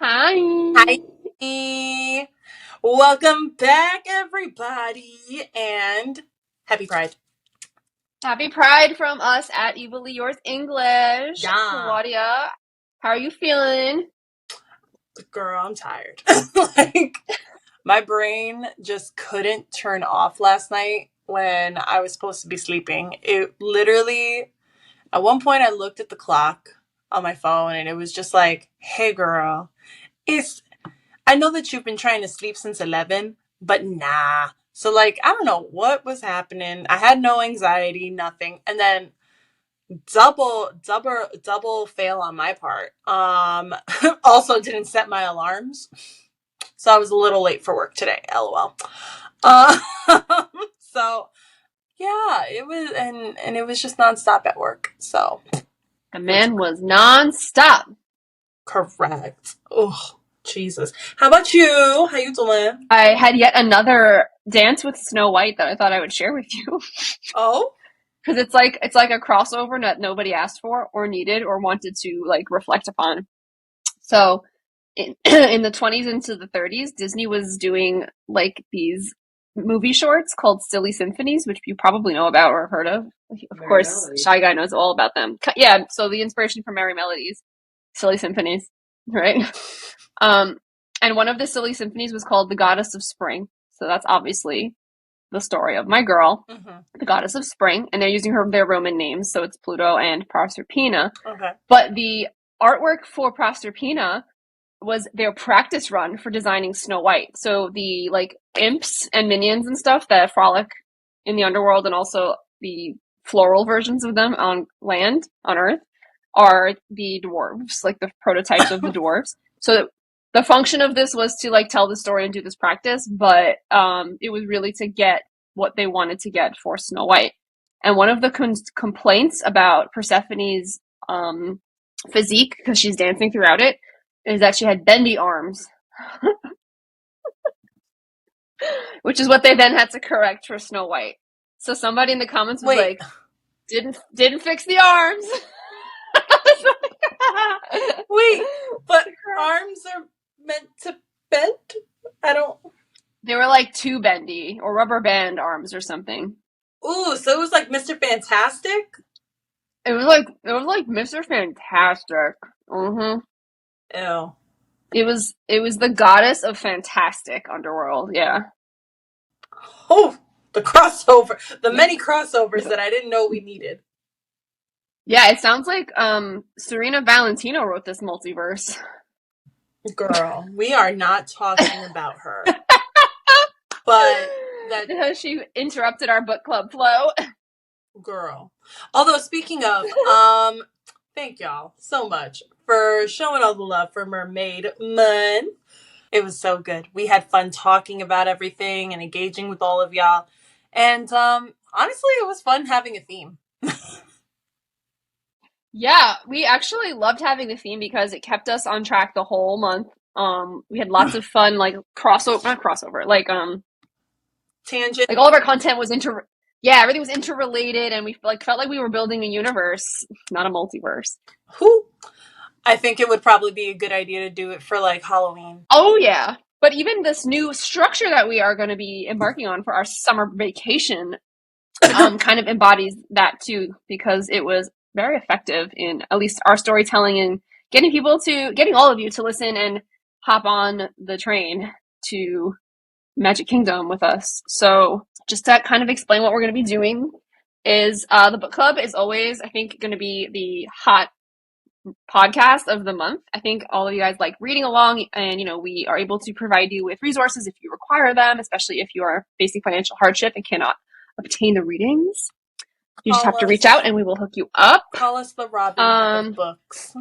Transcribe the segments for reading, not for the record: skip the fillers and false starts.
Hi. Hi. Welcome back, everybody, and happy Pride. Happy Pride from us at Evilly Yours English. Yeah. Claudia, how are you feeling? Girl, I'm tired. My brain just couldn't turn off last night when I was supposed to be sleeping. It literally, at one point, I looked at the clock on my phone and it was just like, hey, girl, I know that you've been trying to sleep since 11, but nah. So, I don't know what was happening. I had no anxiety, nothing. And then double fail on my part. Also didn't set my alarms. So I was a little late for work today. LOL. Uh, so yeah, it was, and it was just nonstop at work. So The man was non-stop. correct. Oh, Jesus. How about you? How you doing? I had yet another dance with Snow White that I thought I would share with you. Oh, Because it's like a crossover that nobody asked for or needed or wanted to reflect upon. So in the 20s into the 30s, Disney was doing these movie shorts called Silly Symphonies, which you probably know about or have heard of. Of Merry course, Melodies. Shy Guy knows all about them. Yeah, so the inspiration for Merry Melodies, Silly Symphonies, right? And one of the Silly Symphonies was called The Goddess of Spring. So that's obviously the story of my girl, the Goddess of Spring, and they're using their Roman names, so it's Pluto and Proserpina. Okay. But the artwork for Proserpina was their practice run for designing Snow White. So the imps and minions and stuff that frolic in the underworld, and also the floral versions of them on land, on Earth, are the dwarves, like the prototypes of the dwarves. So the function of this was to tell the story and do this practice, but it was really to get what they wanted to get for Snow White. And one of the complaints about Persephone's physique, because she's dancing throughout it, is that she had bendy arms. Which is what they then had to correct for Snow White. So somebody in the comments was like, didn't fix the arms. Wait, but arms are meant to bend? I don't. They were too bendy, or rubber band arms or something. Ooh, so it was like Mr. Fantastic? It was like Mr. Fantastic. Ew. It was the goddess of fantastic underworld, yeah. Oh, the crossover. The many crossovers that I didn't know we needed. Yeah, it sounds like Serena Valentino wrote this multiverse. Girl, we are not talking about her. But that she interrupted our book club flow. Girl. Although speaking of, thank y'all so much for showing all the love for Mermaid Month. It was so good. We had fun talking about everything and engaging with all of y'all. And honestly, it was fun having a theme. Yeah, we actually loved having the theme because it kept us on track the whole month. We had lots of fun, not crossover, tangent. All of our content was everything was interrelated, and we felt like we were building a universe, not a multiverse. Who? I think it would probably be a good idea to do it for Halloween. Oh yeah, but even this new structure that we are going to be embarking on for our summer vacation, kind of embodies that too, because it was very effective in at least our storytelling and getting all of you to listen and hop on the train to Magic Kingdom with us. So just to kind of explain what we're going to be doing is the book club is always, I think, going to be the hot podcast of the month. I think all of you guys like reading along, and we are able to provide you with resources if you require them, especially if you are facing financial hardship and cannot obtain the readings. You just have to reach out and we will hook you up. Call us the Robin of books.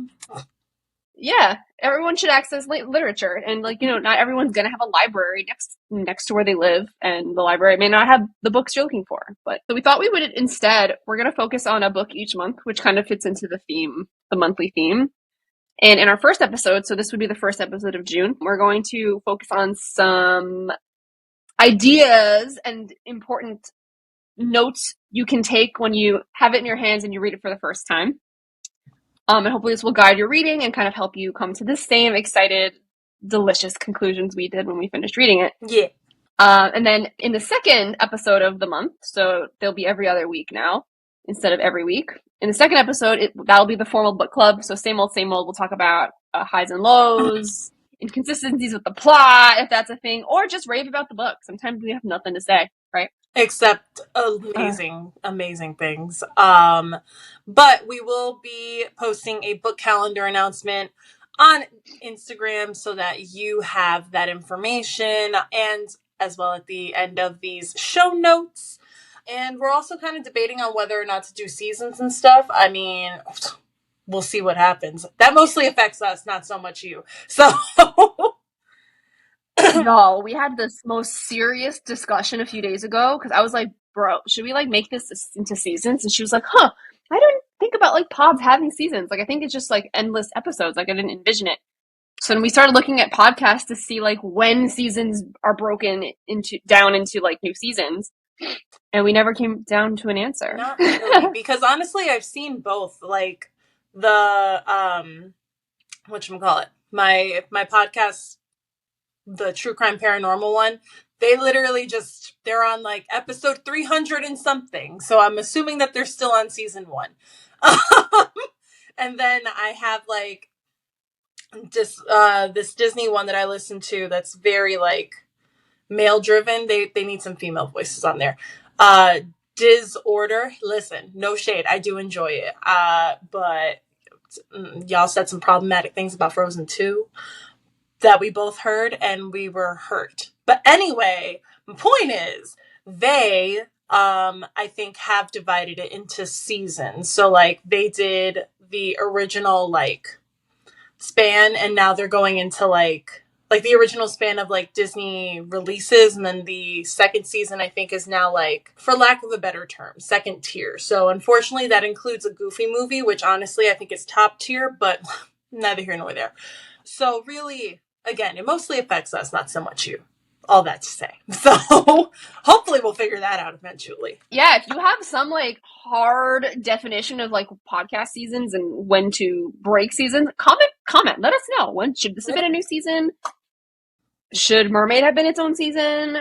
Yeah, everyone should access literature, and not everyone's gonna have a library next to where they live, and the library may not have the books you're looking for. But so we thought we would instead, we're gonna focus on a book each month, which kind of fits into the theme, the monthly theme. And in our first episode, so this would be the first episode of June, we're going to focus on some ideas and important notes you can take when you have it in your hands and you read it for the first time. And hopefully this will guide your reading and kind of help you come to the same excited delicious conclusions we did when we finished reading it. Yeah. And then in the second episode of the month, so they'll be every other week now instead of every week. In the second episode, that'll be the formal book club. So same old, same old. We'll talk about highs and lows, inconsistencies with the plot, if that's a thing, or just rave about the book. Sometimes we have nothing to say, right? Except amazing things. But we will be posting a book calendar announcement on Instagram so that you have that information, and as well at the end of these show notes. And we're also kind of debating on whether or not to do seasons and stuff. I mean, we'll see what happens. That mostly affects us, not so much you. So No, we had this most serious discussion a few days ago because I was like, bro, should we like make this into seasons? And she was like, huh, I don't think about like pods having seasons. Like I think it's just like endless episodes. Like I didn't envision it. So when we started looking at podcasts to see like when seasons are broken down into like new seasons, and we never came down to an answer. Not really, because honestly, I've seen both. Like the whatchamacallit, my podcast, the true crime paranormal one, they literally they're on like episode 300 and something. So I'm assuming that they're still on season 1. And then I have like just this Disney one that I listen to that's very like male driven. They need some female voices on there. Disorder. Listen, no shade. I do enjoy it. But y'all said some problematic things about Frozen 2 that we both heard and we were hurt. But anyway, my point is they, I think have divided it into seasons. So like they did the original like span and now they're going into like the original span of like Disney releases, and then the second season I think is now like, for lack of a better term, second tier. So unfortunately that includes a Goofy movie, which honestly I think is top tier, but neither here nor there. So really, again, it mostly affects us, not so much you. All that to say. So hopefully we'll figure that out eventually. Yeah, if you have some like hard definition of like podcast seasons and when to break seasons, comment. Let us know. When should this have been a new season? Should Mermaid have been its own season?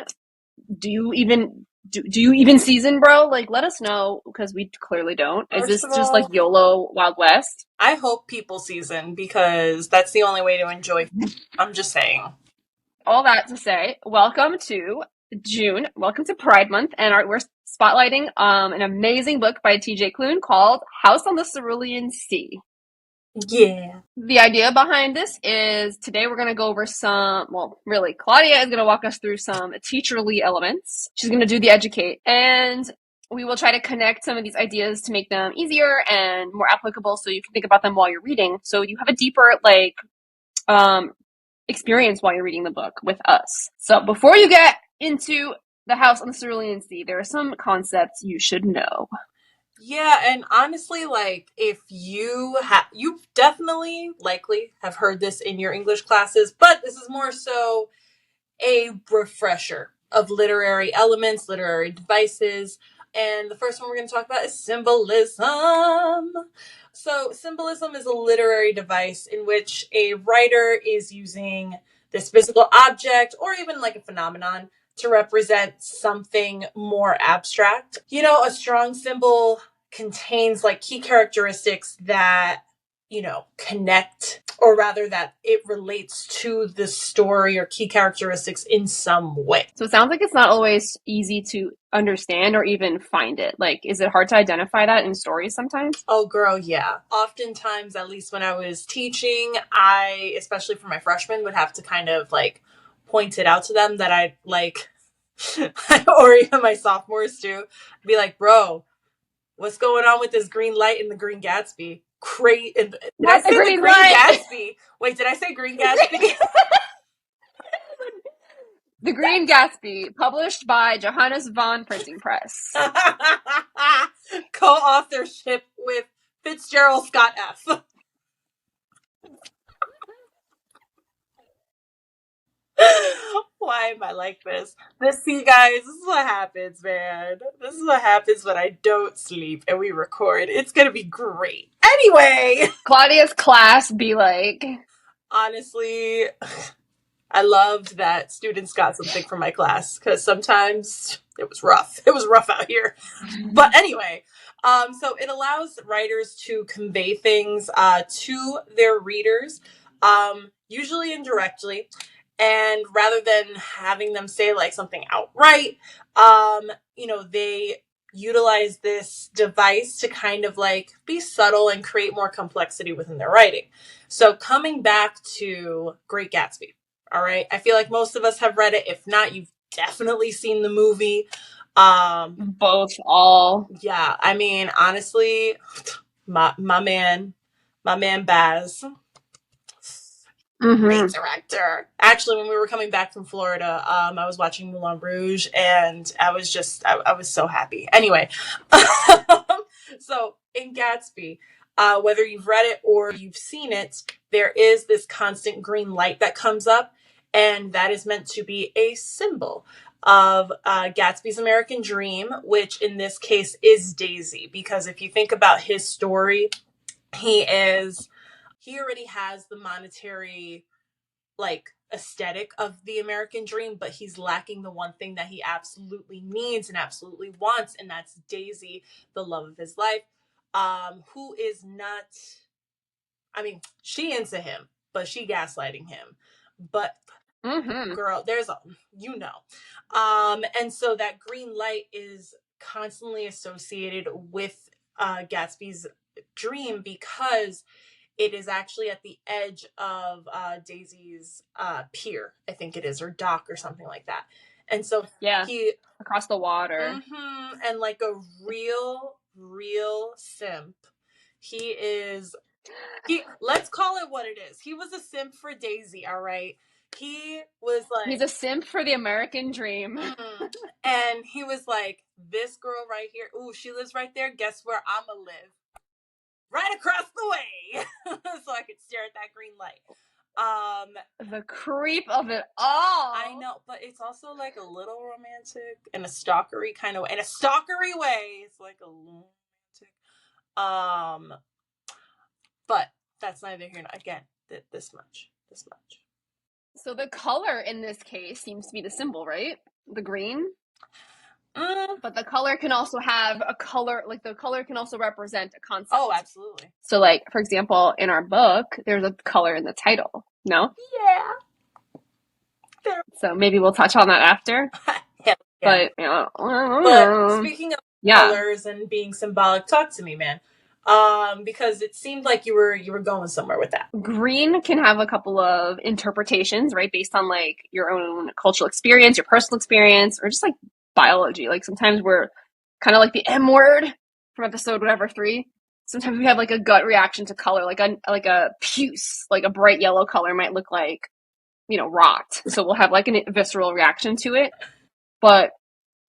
Do you even season, bro? Like, let us know, because we clearly don't. Is this just like YOLO Wild West? I hope people season, because that's the only way to enjoy. I'm just saying. All that to say, welcome to June. Welcome to Pride Month, and we're spotlighting an amazing book by TJ Klune called House on the Cerulean Sea. Yeah. The idea behind this is today we're going to go over Claudia is going to walk us through some teacherly elements. She's going to do the educate, and we will try to connect some of these ideas to make them easier and more applicable so you can think about them while you're reading. So you have a deeper, experience while you're reading the book with us. So before you get into the House on the Cerulean Sea, there are some concepts you should know. Yeah, and honestly, like, if you definitely likely have heard this in your English classes, but this is more so a refresher of literary elements, literary devices. And the first one we're going to talk about is symbolism. So symbolism is a literary device in which a writer is using this physical object or even like a phenomenon to represent something more abstract. You know, a strong symbol contains like key characteristics that, you know, connect, or rather that it relates to the story or key characteristics in some way. So it sounds like it's not always easy to understand or even find it. Like, is it hard to identify that in stories sometimes? Oh, girl, yeah. Oftentimes, at least when I was teaching, I, especially for my freshmen, would have to kind of like point it out to them that I'd like, or even my sophomores too, be like, bro, what's going on with this green light in the Green Gatsby? Did I say the Green Gatsby? Wait, did I say Green Gatsby? The Green Gatsby, published by Johannes von Printing Press. Co-authorship with Fitzgerald Scott F. Why am I like this? See, guys, this is what happens, man. This is what happens when I don't sleep and we record. It's gonna be great. Anyway! Claudia's class be like... Honestly, I loved that students got something from my class because sometimes it was rough. It was rough out here. But anyway, so it allows writers to convey things to their readers, usually indirectly. And rather than having them say like something outright, they utilize this device to kind of like be subtle and create more complexity within their writing. So coming back to Great Gatsby, all right, I feel like most of us have read it. If not, you've definitely seen the movie. Both, all. Yeah, I mean, honestly, my man Baz, great director. Actually, when we were coming back from Florida, I was watching Moulin Rouge, and I was so happy. Anyway, so in Gatsby, whether you've read it or you've seen it, there is this constant green light that comes up, and that is meant to be a symbol of Gatsby's American dream, which in this case is Daisy. Because if you think about his story, he already has the monetary like aesthetic of the American dream, but he's lacking the one thing that he absolutely needs and absolutely wants, and that's Daisy, the love of his life, who is not, I mean, she into him, but she gaslighting him. But girl, there's a, and so that green light is constantly associated with Gatsby's dream because it is actually at the edge of Daisy's pier, I think it is, or dock or something like that. And so he across the water, and like a real simp. Let's call it what it is. He was a simp for Daisy, all right? He was like, he's a simp for the American dream. And he was like, this girl right here, ooh, she lives right there. Guess where I'ma live? Right across the way. So I could stare at that green light. The creep of it all. I know, but it's also like a little romantic in a stalkery kind of way. In a stalkery way, it's like a little romantic. But that's neither here nor again. This much. So the color in this case seems to be the symbol, right? The green. But the color can also have a color, like the color can also represent a concept. Oh, absolutely. So like, for example, in our book, there's a color in the title. No? Yeah. So maybe we'll touch on that after. Yeah. But, but speaking of colors and being symbolic, talk to me, man. Because it seemed like you were going somewhere with that. Green can have a couple of interpretations, right? Based on like your own cultural experience, your personal experience, or just like biology. Like sometimes we're kind of like the M word from episode whatever 3. Sometimes we have like a gut reaction to color, like a puce, like a bright yellow color might look like, rot. So we'll have like a visceral reaction to it. But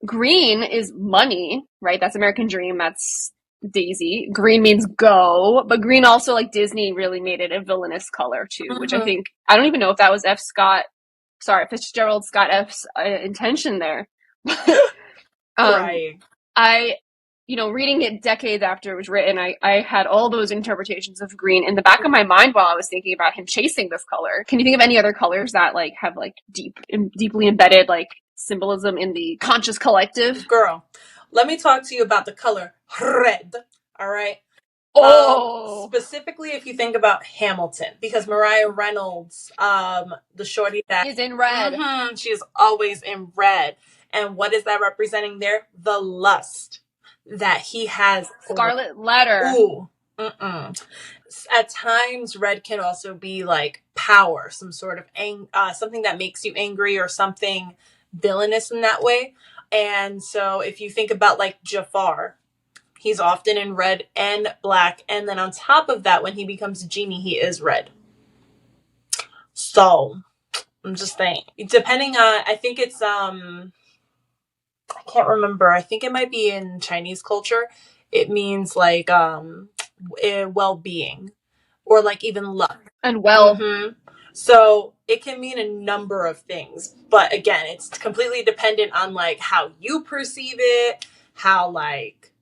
green is money, right? That's American dream. That's Daisy. Green means go, but green also, like, Disney really made it a villainous color too, which I think, I don't even know if that was Fitzgerald Scott F's intention there. Right. Reading it decades after it was written, I had all those interpretations of green in the back of my mind while I was thinking about him chasing this color. Can you think of any other colors that like have like deeply embedded like symbolism in the conscious collective? Girl, let me talk to you about the color red. All right. Specifically, if you think about Hamilton, because Mariah Reynolds, the shorty that is in red, she is always in red. And what is that representing there? The lust that he has. Scarlet Letter. Ooh. At times, red can also be like power, some sort of something that makes you angry or something villainous in that way. And so if you think about like Jafar, he's often in red and black. And then on top of that, when he becomes a genie, he is red. So I'm just saying, depending on, I think it's, I can't remember. I think it might be in Chinese culture. It means like, well-being or like even luck. And well. So it can mean a number of things, but again, it's completely dependent on like how you perceive it, how like,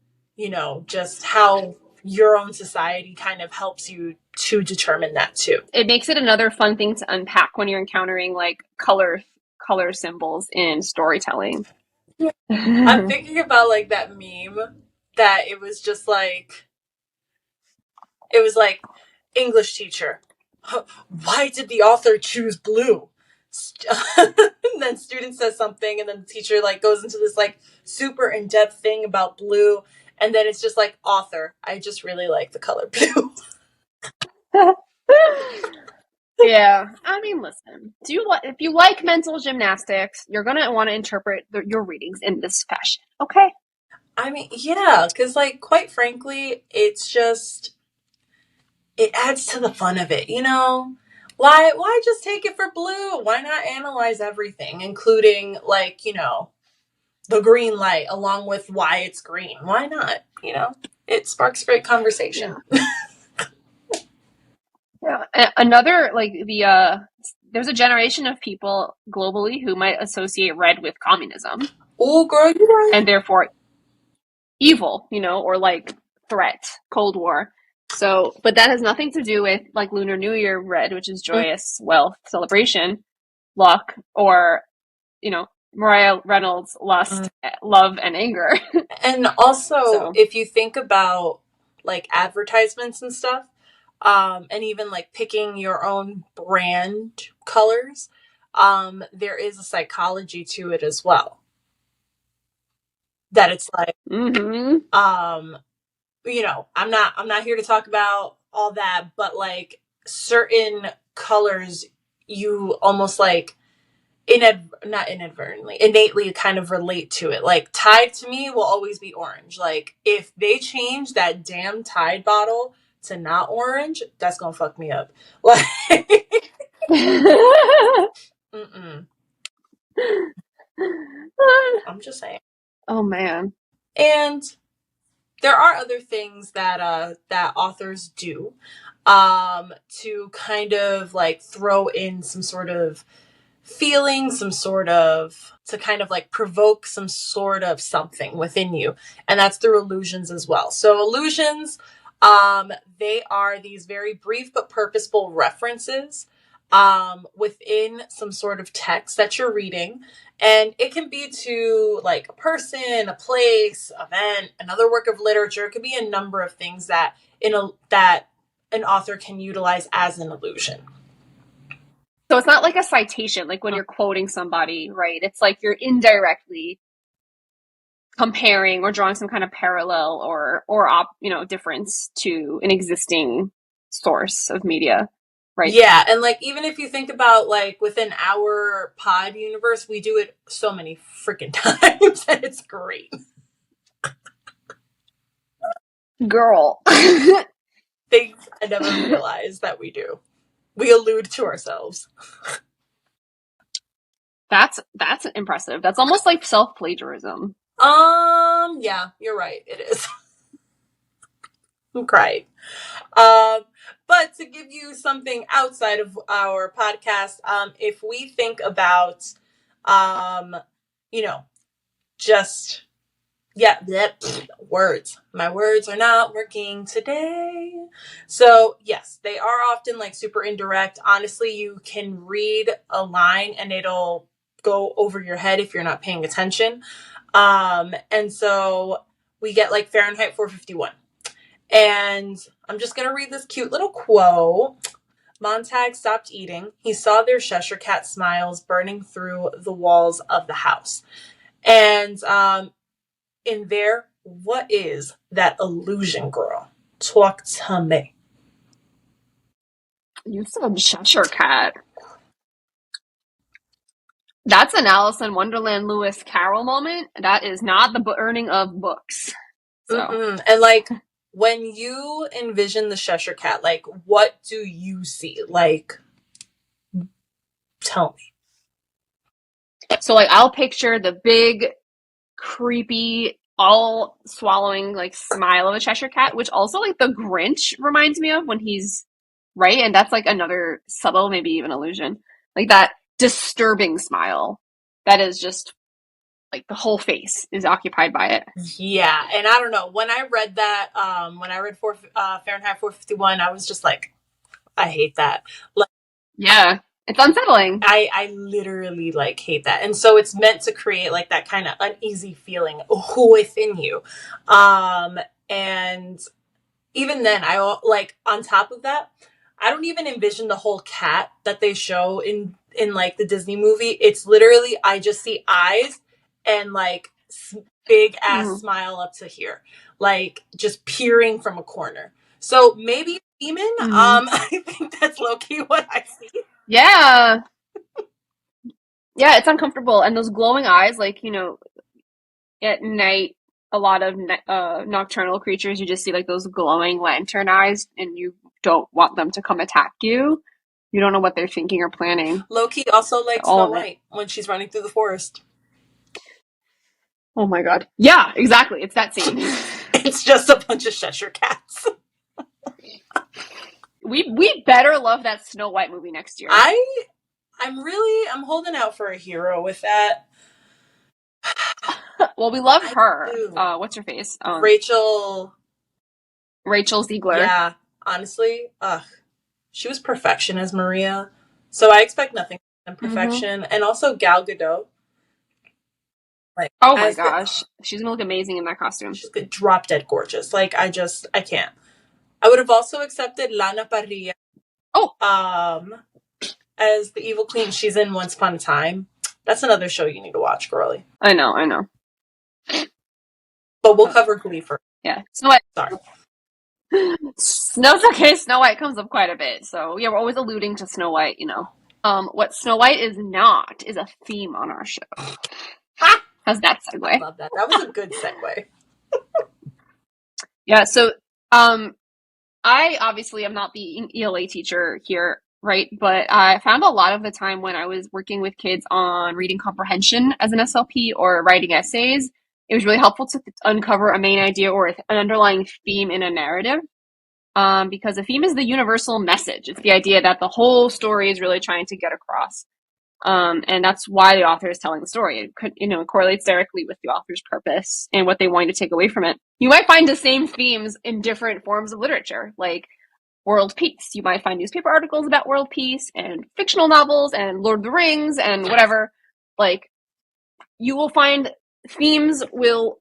just how your own society kind of helps you to determine that too. It makes it another fun thing to unpack when you're encountering like color symbols in storytelling. I'm thinking about like that meme that it was just like, it was like, English teacher, why did the author choose blue? And then student says something, and then the teacher like goes into this like super in-depth thing about blue, and then it's just like, author, I just really like the color blue. Yeah, I mean, listen. If you like mental gymnastics, you're gonna want to interpret your readings in this fashion, okay? I mean, yeah, because like quite frankly, it's just, it adds to the fun of it, you know? Why just take it for blue? Why not analyze everything, including like, you know, the green light along with why it's green? Why not? You know? It sparks great conversation. Yeah. Yeah. Another like there's a generation of people globally who might associate red with communism. Oh, girl, you right. And therefore evil, or like threat, Cold War. So, but that has nothing to do with like Lunar New Year red, which is joyous, wealth, celebration, luck, or, Mariah Reynolds' lust, love, and anger. And also, if you think about like advertisements and stuff, and even like picking your own brand colors, there is a psychology to it as well. That it's like, I'm not here to talk about all that, but like certain colors, you almost like not inadvertently, innately kind of relate to it. Like Tide to me will always be orange. Like if they change that damn Tide bottle to not orange, that's gonna fuck me up. Like, I'm just saying. Oh man. And there are other things that that authors do to kind of like throw in some sort of feeling, to kind of like provoke some sort of something within you. And that's through allusions as well. So allusions, they are these very brief but purposeful references within some sort of text that you're reading. And it can be to like a person, a place, event, another work of literature. It could be a number of things that that an author can utilize as an allusion. So it's not like a citation, like when you're quoting somebody, right? It's like you're indirectly comparing or drawing some kind of parallel or difference to an existing source of media, right? Yeah, and like even if you think about like within our pod universe, we do it so many freaking times and it's great. Girl. Things I never realized that we do. We allude to ourselves. That's impressive. That's almost like self-plagiarism. Yeah, you're right. It is. I'm crying. But to give you something outside of our podcast, if we think about, just, words. My words are not working today. So yes, they are often like super indirect. Honestly, you can read a line and it'll go over your head if you're not paying attention. And so we get like Fahrenheit 451. And I'm just going to read this cute little quote. Montag stopped eating. He saw their Cheshire cat smiles burning through the walls of the house. And in there, what is that illusion, girl? Talk to me. You said Cheshire cat. That's an Alice in Wonderland Lewis Carroll moment. That is not the burning of books. So. And like, when you envision the Cheshire cat, like, what do you see? Like, tell me. So, like, I'll picture the big, creepy, all swallowing, like, smile of a Cheshire cat, which also, like, the Grinch reminds me of when he's, right? And that's, like, another subtle, maybe even illusion. Like, that disturbing smile that is just like the whole face is occupied by it. Yeah, and I don't know. When I read that, when I read Fahrenheit 451, I was just like, I hate that. Like, Yeah, it's unsettling. I literally like hate that. And so it's meant to create like that kind of uneasy feeling within you. And even then, I like on top of that, I don't even envision the whole cat that they show in like the Disney movie. It's literally I just see eyes and like big ass smile up to here, like just peering from a corner. So maybe demon. I think that's low key what I see. Yeah. Yeah, it's uncomfortable. And those glowing eyes, like, at night, a lot of nocturnal creatures, you just see like those glowing lantern eyes, and you don't want them to come attack you. You don't know what they're thinking or planning. Loki also like All Snow of it. White when she's running through the forest. Oh my God. Yeah, exactly. It's that scene. It's just a bunch of Cheshire cats. We better love that Snow White movie next year. I'm holding out for a hero with that. Well, we love her. What's her face? Rachel Ziegler. Yeah, honestly, she was perfection as Maria. So I expect nothing than perfection. And also Gal Gadot. Like, oh my gosh, she's gonna look amazing in that costume. She's drop dead gorgeous. Like I can't. I would have also accepted Lana Parrilla. As the evil queen. She's in Once Upon a Time. That's another show you need to watch, girly. I know. But we'll cover Glee first. Yeah, Snow White. Sorry. Snow's okay. Snow White comes up quite a bit, so yeah, we're always alluding to Snow White. What Snow White is not is a theme on our show. How's that segue? I love that. That was a good segue. Yeah. So, I obviously am not the ELA teacher here, right? But I found a lot of the time when I was working with kids on reading comprehension as an SLP or writing essays, it was really helpful to uncover a main idea or an underlying theme in a narrative. Because a theme is the universal message. It's the idea that the whole story is really trying to get across. And that's why the author is telling the story. It correlates directly with the author's purpose and what they want to take away from it. You might find the same themes in different forms of literature, like world peace. You might find newspaper articles about world peace and fictional novels and Lord of the Rings and whatever. Like, you will find themes will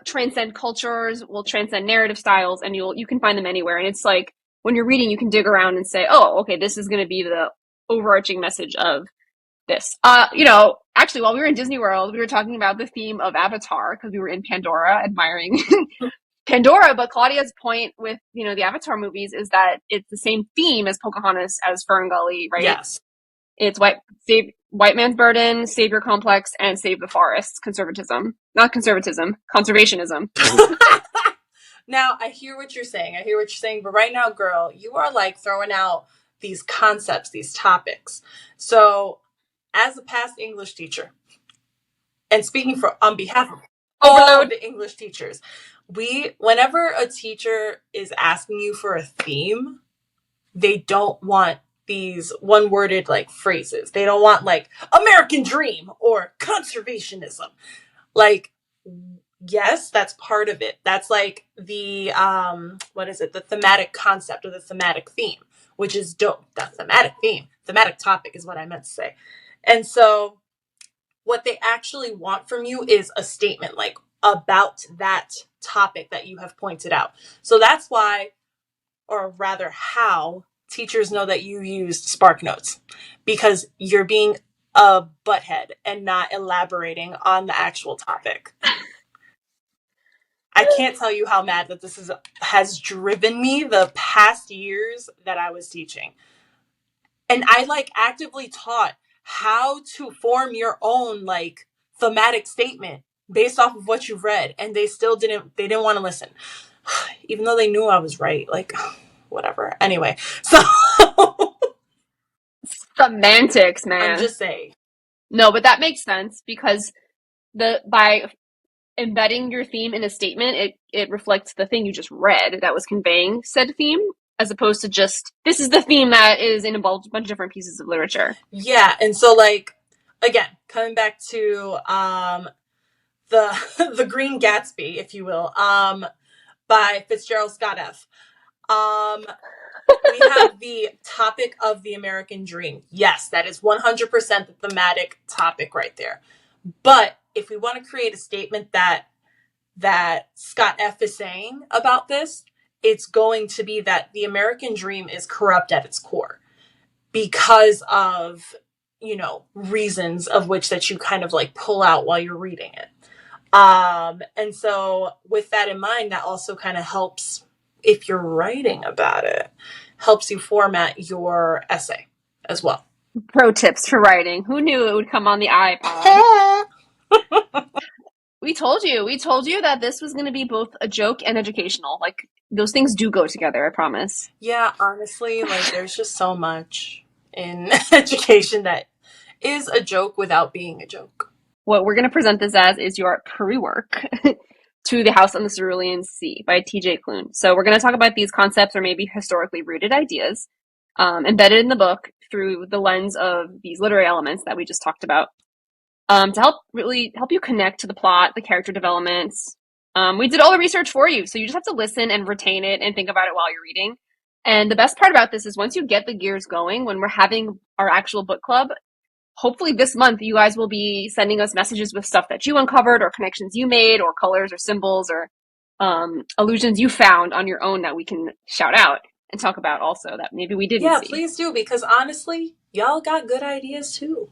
transcend cultures, will transcend narrative styles, and you can find them anywhere. And it's like when you're reading, you can dig around and say, oh, okay, this is going to be the overarching message of this. Actually, while we were in Disney World, we were talking about the theme of Avatar because we were in Pandora admiring Pandora. But Claudia's point with the Avatar movies is that it's the same theme as Pocahontas, as Fern Gully, right? Yes. It's white man's burden, savior complex, and save the forests. Conservatism. Not conservatism. Conservationism. Now, I hear what you're saying. But right now, girl, you are like throwing out these concepts, these topics. So, as a past English teacher, and speaking on behalf of all the English teachers, whenever a teacher is asking you for a theme, they don't want these one-worded like phrases. They don't want like American dream or conservationism. Like, yes, that's part of it. That's like the the thematic concept or the thematic theme, which is dope. That thematic topic is what I meant to say. And so what they actually want from you is a statement like about that topic that you have pointed out. So that's why, or rather how, teachers know that you used Spark Notes, because you're being a butthead and not elaborating on the actual topic. I can't tell you how mad that this has driven me the past years that I was teaching. And I like actively taught how to form your own like thematic statement based off of what you've read. And they didn't want to listen. Even though they knew I was right. Like, whatever. Anyway, so semantics, man. I'm just saying. No, but that makes sense because by embedding your theme in a statement, it reflects the thing you just read that was conveying said theme, as opposed to just, this is the theme that is in a bunch of different pieces of literature. Yeah, and so like, again, coming back to the the Green Gatsby, if you will, by Fitzgerald Scott F. We have the topic of the American dream. Yes, that is 100% the thematic topic right there. But if we want to create a statement that Scott F is saying about this, it's going to be that the American dream is corrupt at its core because of, reasons of which that you kind of like pull out while you're reading it. And so with that in mind, that also kind of helps, if you're writing about it, helps you format your essay as well. Pro tips for writing. Who knew it would come on the iPod? We told you that this was going to be both a joke and educational. Like, those things do go together, I promise. Yeah, honestly, like there's just so much in education that is a joke without being a joke. What we're going to present this as is your pre-work to The House on the Cerulean Sea by TJ Klune. So we're going to talk about these concepts or maybe historically rooted ideas embedded in the book through the lens of these literary elements that we just talked about. To help you connect to the plot, the character developments. We did all the research for you, so you just have to listen and retain it and think about it while you're reading. And the best part about this is once you get the gears going, when we're having our actual book club, hopefully this month you guys will be sending us messages with stuff that you uncovered or connections you made or colors or symbols or allusions you found on your own that we can shout out and talk about also that maybe we didn't see. Please do, because honestly, y'all got good ideas too.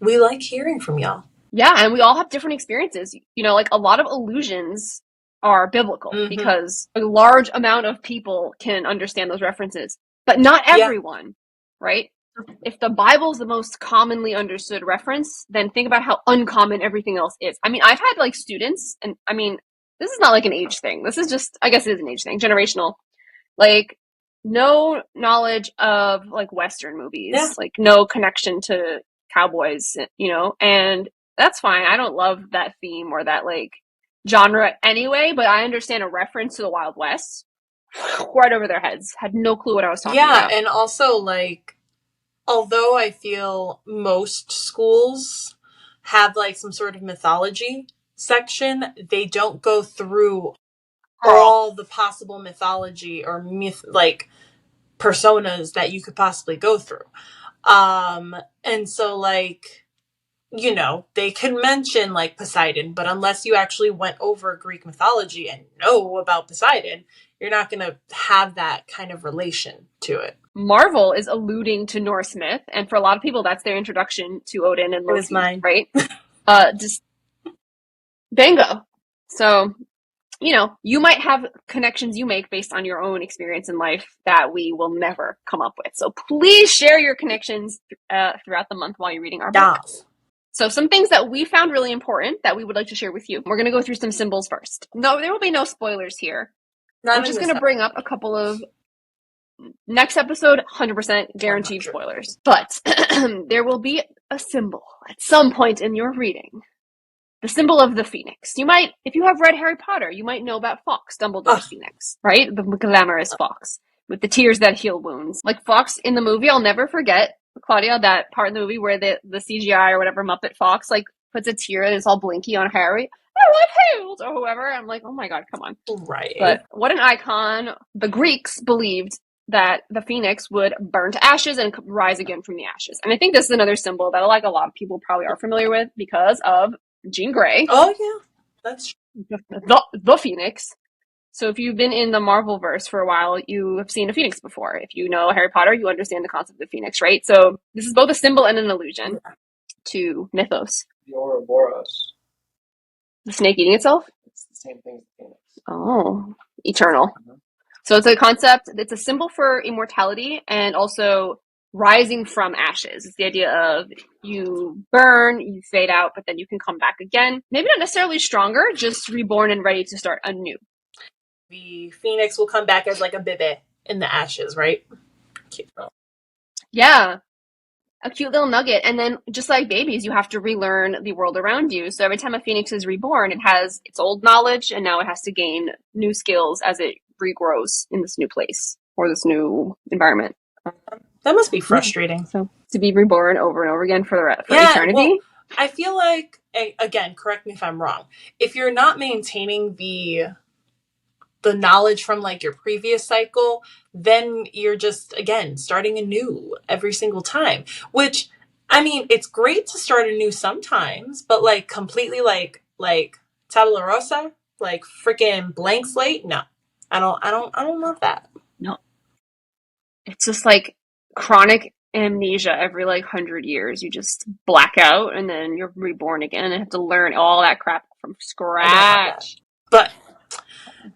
We like hearing from y'all. Yeah, and we all have different experiences. Like a lot of allusions are biblical because a large amount of people can understand those references, but not everyone, right? If the Bible's the most commonly understood reference, then think about how uncommon everything else is. I mean, I've had like students, and I mean, this is not like an age thing. This is just, I guess it is an age thing, generational. Like, no knowledge of like Western movies, like no connection to cowboys, and that's fine. I don't love that theme or that like genre anyway, but I understand a reference to the Wild West right over their heads. Had no clue what I was talking about. Yeah, and also like, although I feel most schools have like some sort of mythology section, they don't go through all the possible mythology or myth like personas that you could possibly go through. And so like, they can mention like Poseidon, but unless you actually went over Greek mythology and know about Poseidon, you're not going to have that kind of relation to it. Marvel is alluding to Norse myth, and for a lot of people, that's their introduction to Odin and Loki. It was mine. Right? Just bingo. So, you might have connections you make based on your own experience in life that we will never come up with. So please share your connections throughout the month while you're reading our book. So some things that we found really important that we would like to share with you. We're going to go through some symbols first. No, there will be no spoilers here. I'm just going to bring up a couple of next episode, 100% guaranteed spoilers. But there will be a symbol at some point in your reading. The symbol of the phoenix. You might, if you have read Harry Potter, you might know about Fawkes, Dumbledore's phoenix, right? The glamorous Fawkes with the tears that heal wounds. Like Fawkes in the movie, I'll never forget, Claudia, that part in the movie where the CGI or whatever Muppet Fawkes like puts a tear and it's all blinky on Harry. I love Harold or whoever. I'm like, oh my god, come on. Right. But what an icon. The Greeks believed that the phoenix would burn to ashes and rise again from the ashes. And I think this is another symbol that like a lot of people probably are familiar with because of Jean Grey. Oh yeah, that's true. The Phoenix. So if you've been in the Marvel verse for a while, you have seen a phoenix before. If you know Harry Potter, you understand the concept of phoenix, right? So this is both a symbol and an allusion to mythos. The Ouroboros. The snake eating itself? It's the same thing as the phoenix. Oh, eternal. Mm-hmm. So it's a concept, it's a symbol for immortality and also rising from ashes. It's the idea of you burn, you fade out, but then you can come back again. Maybe not necessarily stronger, just reborn and ready to start anew. The phoenix will come back as like a bebe in the ashes, right? Cute. Yeah. A cute little nugget. And then just like babies, you have to relearn the world around you. So every time a phoenix is reborn, it has its old knowledge and now it has to gain new skills as it regrows in this new place or this new environment. That must be frustrating. So to be reborn over and over again for Yeah, eternity. well, I feel like, again, correct me if I'm wrong, if you're not maintaining the knowledge from like your previous cycle, then you're just, again, starting anew every single time. Which, I mean, it's great to start anew sometimes, but like completely like tabula rasa, like freaking blank slate. No, I don't love that. No, it's just like chronic amnesia every like 100 years. You just black out and then you're reborn again and have to learn all that crap from scratch. But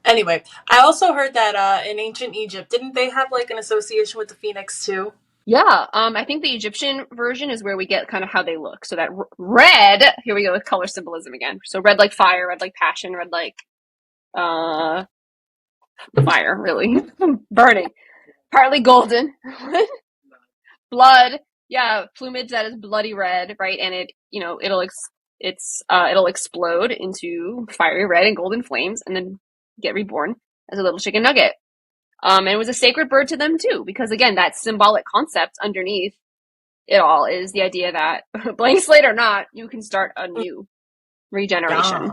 anyway, I also heard that in ancient Egypt, didn't they have like an association with the phoenix too? Yeah, I think the Egyptian version is where we get kind of how they look. So that red, here we go with color symbolism again. So red like fire, red like passion, red like fire, really. Burning. Partly golden. Blood. Yeah, plumage that is bloody red, right? And it, it'll explode into fiery red and golden flames and then get reborn as a little chicken nugget. And it was a sacred bird to them too, because again, that symbolic concept underneath it all is the idea that blank slate or not, you can start a new regeneration.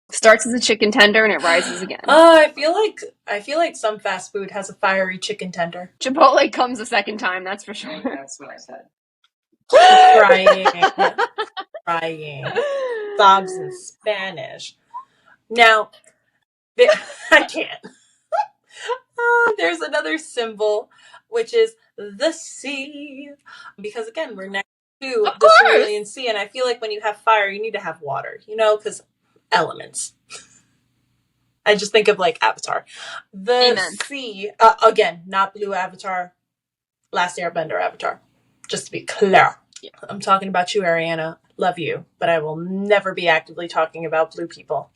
Starts as a chicken tender and it rises again. I feel like some fast food has a fiery chicken tender. Chipotle comes a second time, that's for sure. That's what I said. Crying. Sobs in Spanish. Now, I can't. There's another symbol, which is the sea. Because again, we're next to the Cerulean Sea, and I feel like when you have fire, you need to have water, because elements. I just think of like Avatar. The sea, again, not Blue Avatar, Last Airbender Avatar. Just to be clear. Yeah. I'm talking about you, Ariana. Love you, but I will never be actively talking about blue people.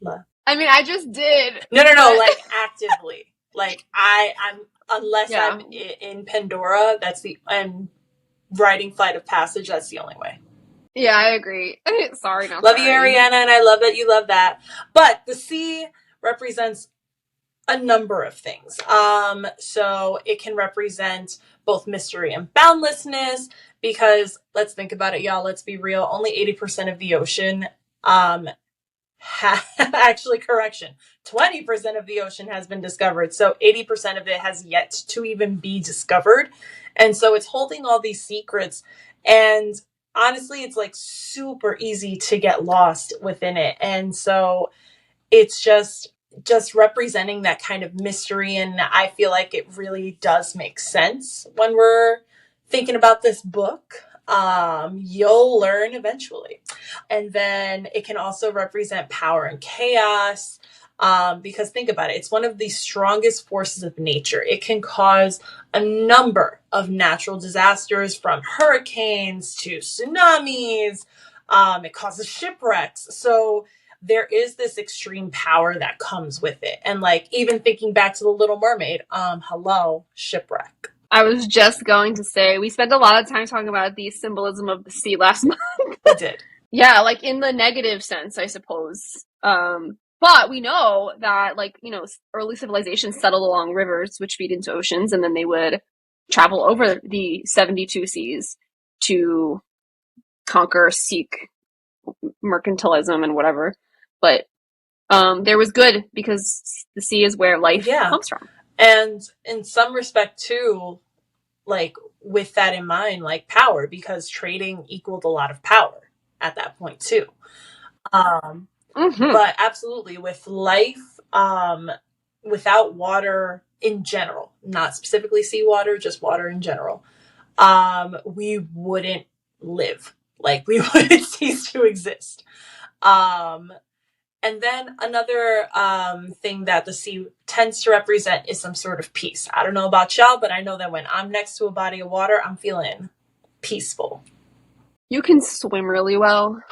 Love. I mean, I just did. No, like actively. Like I'm unless I'm in Pandora, and writing Flight of Passage, that's the only way. Yeah, I agree. Sorry, not love you, Ariana, and I love that you love that. But the sea represents a number of things. So it can represent both mystery and boundlessness, because let's think about it, y'all. Let's be real. Only 80% of the ocean, actually, correction, 20% of the ocean has been discovered. So 80% of it has yet to even be discovered. And so it's holding all these secrets. And honestly, it's like super easy to get lost within it. And so it's just representing that kind of mystery. And I feel like it really does make sense when we're thinking about this book. You'll learn eventually. And then it can also represent power and chaos. Because think about it, it's one of the strongest forces of nature. It can cause a number of natural disasters, from hurricanes to tsunamis. It causes shipwrecks. So there is this extreme power that comes with it. And like, even thinking back to The Little Mermaid, hello, shipwreck. I was just going to say, we spent a lot of time talking about the symbolism of the sea last month. We did. Yeah, like in the negative sense, I suppose. But we know that, like, early civilizations settled along rivers, which feed into oceans, and then they would travel over the 72 seas to conquer, seek mercantilism and whatever. But there was good, because the sea is where life comes from. And in some respect, too, like, with that in mind, like power, because trading equaled a lot of power at that point, too. But absolutely, with life, without water in general, not specifically seawater, just water in general, we wouldn't live. Like, we wouldn't cease to exist. And then another thing that the sea tends to represent is some sort of peace. I don't know about y'all, but I know that when I'm next to a body of water, I'm feeling peaceful. You can swim really well.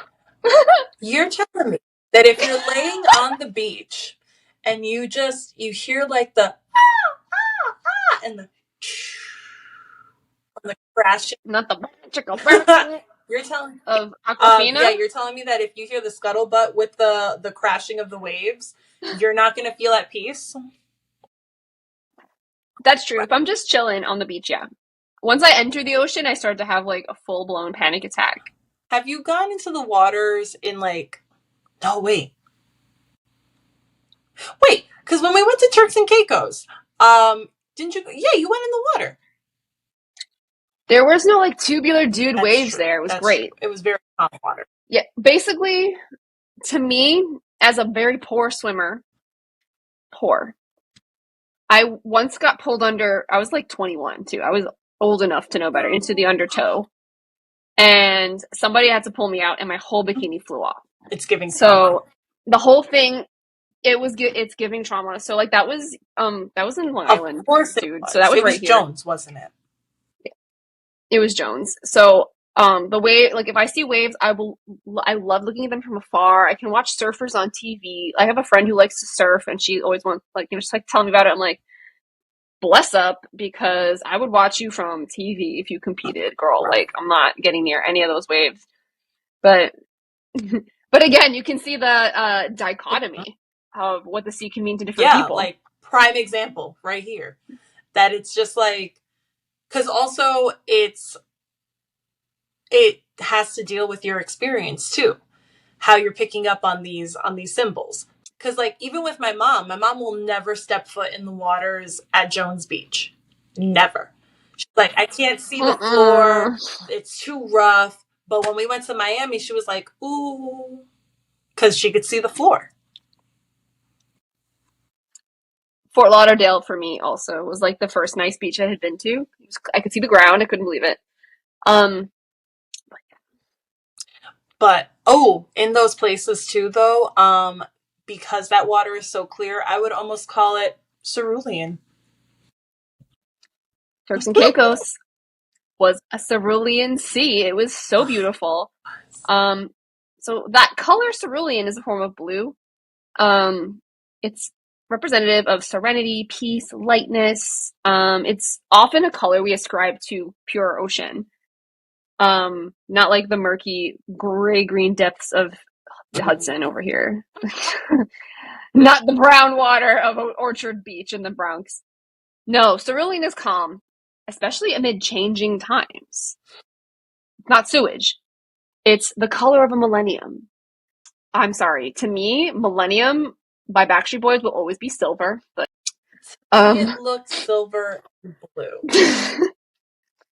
You're telling me that if you're laying on the beach and you hear like the and the crashing, not the magical you're telling of Aquafina? you're telling me that if you hear the scuttlebutt with the crashing of the waves, you're not going to feel at peace? That's true. If I'm just chilling on the beach, yeah. Once I enter the ocean, I start to have like a full-blown panic attack. Have you gone into the waters in like, no, wait, because when we went to Turks and Caicos, didn't you? Yeah, you went in the water. There was no like tubular dude That's waves true. there. It was That's great. true. It was very calm water. Yeah, basically, to me, as a very poor swimmer, I once got pulled under, I was like 21 too. I was old enough to know better, into the undertow. And somebody had to pull me out and my whole bikini flew off. It's giving So trauma. the whole thing, it's giving trauma. So like that was in Long Island, of course dude. It was. So that was it right was here. Jones, wasn't it? It was Jones. So the way, like, if I see waves, I love looking at them from afar. I can watch surfers on TV. I have a friend who likes to surf, and she always wants, like, just like telling me about it. I'm like, bless up, because I would watch you from TV if you competed, girl. Right. Like, I'm not getting near any of those waves. But but again, you can see the dichotomy of what the sea can mean to different people. Like prime example right here. That it's just like, because also it has to deal with your experience too, how you're picking up on these symbols. Because like even with my mom will never step foot in the waters at Jones Beach, never. She's like, I can't see the floor, it's too rough. But when we went to Miami, she was like, ooh, because she could see the floor. Fort Lauderdale for me also was like the first nice beach I had been to. I could see the ground. I couldn't believe it. But in those places too, though, because that water is so clear, I would almost call it cerulean. Turks and Caicos was a cerulean sea. It was so beautiful. So that color cerulean is a form of blue. It's representative of serenity, peace, lightness. It's often a color we ascribe to pure ocean. Not like the murky gray-green depths of the Hudson over here. Not the brown water of Orchard Beach in the Bronx. No, cerulean is calm, especially amid changing times. Not sewage. It's the color of a millennium. I'm sorry. To me, Millennium by Backstreet Boys will always be silver, but It looks silver and blue.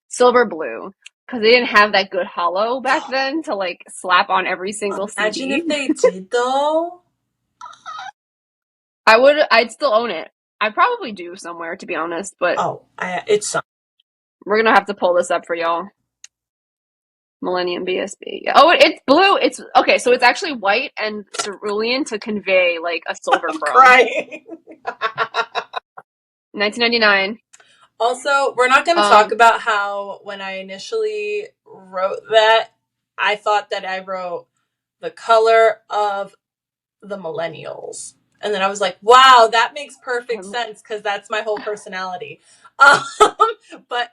Silver blue. Because they didn't have that good hollow back then to like slap on every single Imagine CD. if they did though. I'd still own it. I probably do somewhere, to be honest, but It's we're gonna have to pull this up for y'all. Millennium BSB. Yeah. Oh, it's blue. It's okay. So it's actually white and cerulean to convey like a silver I'm chrome. crying. 1999. Also, we're not going to talk about how when I initially wrote that, I thought that I wrote the color of the millennials. And then I was like, wow, that makes perfect sense because that's my whole personality. But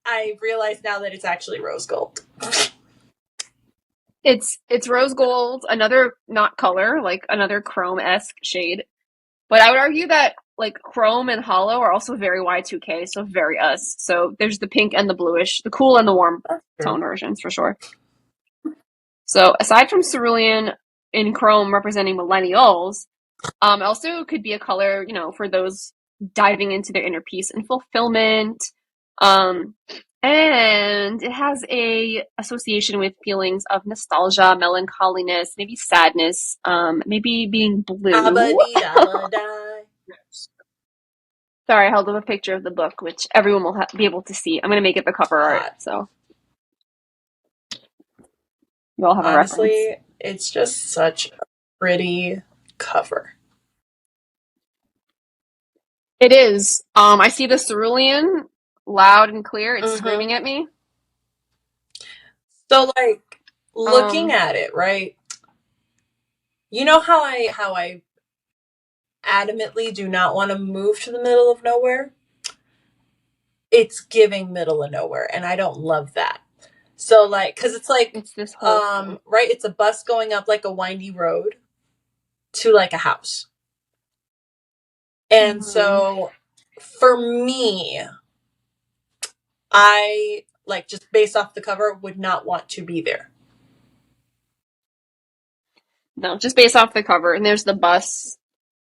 I realize now that it's actually rose gold. It's rose gold, another not color, like another chrome-esque shade. But I would argue that like chrome and hollow are also very Y2K, so very us. So there's the pink and the bluish, the cool and the warm tone versions for sure. So aside from cerulean in chrome representing millennials, also could be a color, for those diving into their inner peace and fulfillment. And it has a association with feelings of nostalgia, melancholiness, maybe sadness, maybe being blue. Sorry, I held up a picture of the book, which everyone will be able to see. I'm going to make it the cover art, so you all have a reference. Honestly, it's just such a pretty cover. It is. I see the cerulean loud and clear. It's screaming at me. So, like, looking at it, right? You know how I adamantly do not want to move to the middle of nowhere? It's giving middle of nowhere, and I don't love that. So, like, because it's like, it's this whole right? It's a bus going up like a windy road to like a house. And so For me, I, like, just based off the cover, would not want to be there. No, just based off the cover. And there's the bus